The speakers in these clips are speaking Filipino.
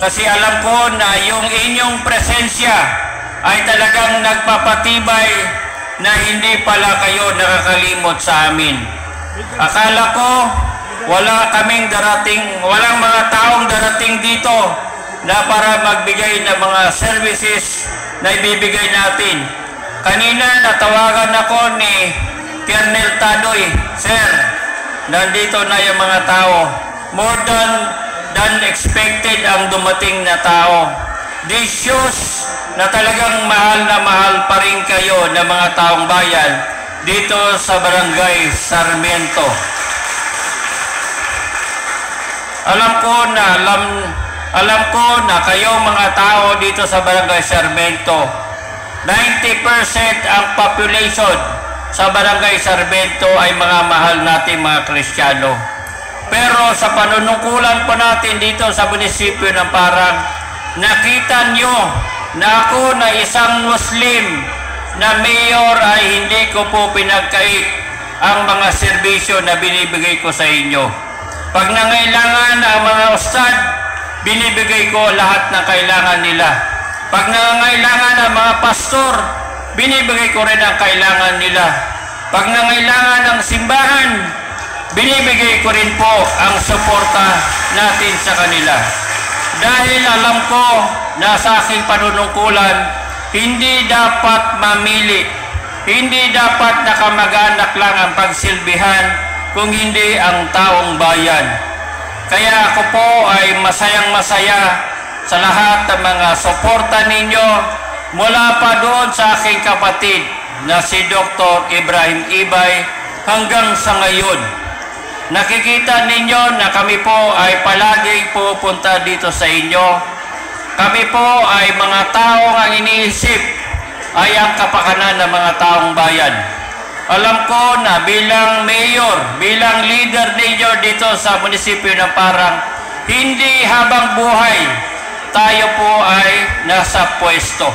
Kasi alam ko na yung inyong presensya ay talagang nagpapatibay na hindi pala kayo nakakalimot sa amin. Akala ko walang mga taong darating dito na para magbigay ng mga services na ibibigay natin. Kanina natawagan ako ni Colonel Tadoy, Sir, nandito na yung mga tao. More than expected ang dumating na tao. This shows na talagang mahal pa rin kayo ng mga taong bayan dito sa Barangay Sarmiento. Alam ko na kayong mga tao dito sa Barangay Sarmiento, 90% ang population sa Barangay Sarmiento ay mga mahal natin mga Kristiyano. Pero sa panunungkulan po natin dito sa munisipyo ng Parang, nakita nyo na ako na isang Muslim na mayor ay hindi ko po pinagkait ang mga serbisyo na binibigay ko sa inyo. Pag nangailangan ang mga ustad, binibigay ko lahat ng kailangan nila. Pag nangailangan ang mga pastor, binibigay ko rin ang kailangan nila. Pag nangailangan ng simbahan, binibigay ko rin po ang suporta natin sa kanila. Dahil alam ko na sa aking panunungkulan, hindi dapat mamili. Hindi dapat nakamag-anak lang ang pagsilbihan kung hindi ang taong bayan. Kaya ako po ay masayang-masaya sa lahat ng mga suporta ninyo mula pa doon sa aking kapatid na si Dr. Ibrahim Ibay hanggang sa ngayon. Nakikita ninyo na kami po ay palaging pupunta dito sa inyo. Kami po ay mga taong ang iniisip ay ang kapakanan ng mga taong bayan. Alam ko na bilang mayor, bilang leader ninyo dito sa munisipyo ng Parang, hindi habang buhay tayo po ay nasa pwesto.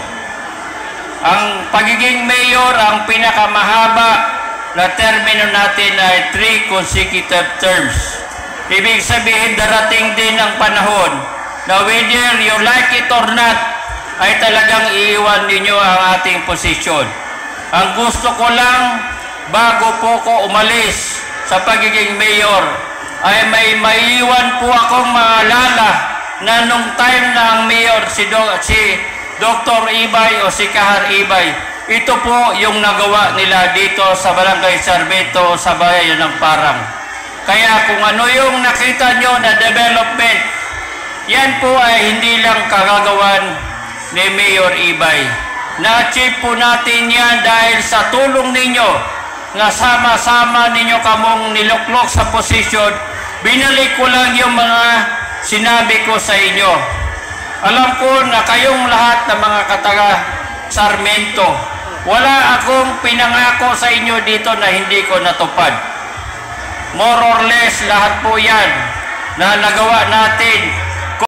Ang pagiging mayor, ang pinakamahaba na termino natin ay 3 consecutive terms. Ibig sabihin, darating din ang panahon na whether you like it or not, ay talagang iiwan ninyo ang ating posisyon. Ang gusto ko lang, bago po ko umalis sa pagiging mayor, ay may maiiwan po akong maalala na nung time na ang mayor si Dr. Ibay o si Kahar Ibay, ito po yung nagawa nila dito sa Barangay Sarmiento sa bayan ng Parang. Kaya kung ano yung nakita nyo na development, yan po ay hindi lang kagagawan ni Mayor Ibay. Na-achieve po natin yan dahil sa tulong ninyo na sama-sama ninyo kamong niluklok sa posisyon. Binalik ko lang yung mga sinabi ko sa inyo. Alam ko na kayong lahat ng mga kataga Sarmiento, wala akong pinangako sa inyo dito na hindi ko natupad. More or less lahat po yan na nagawa natin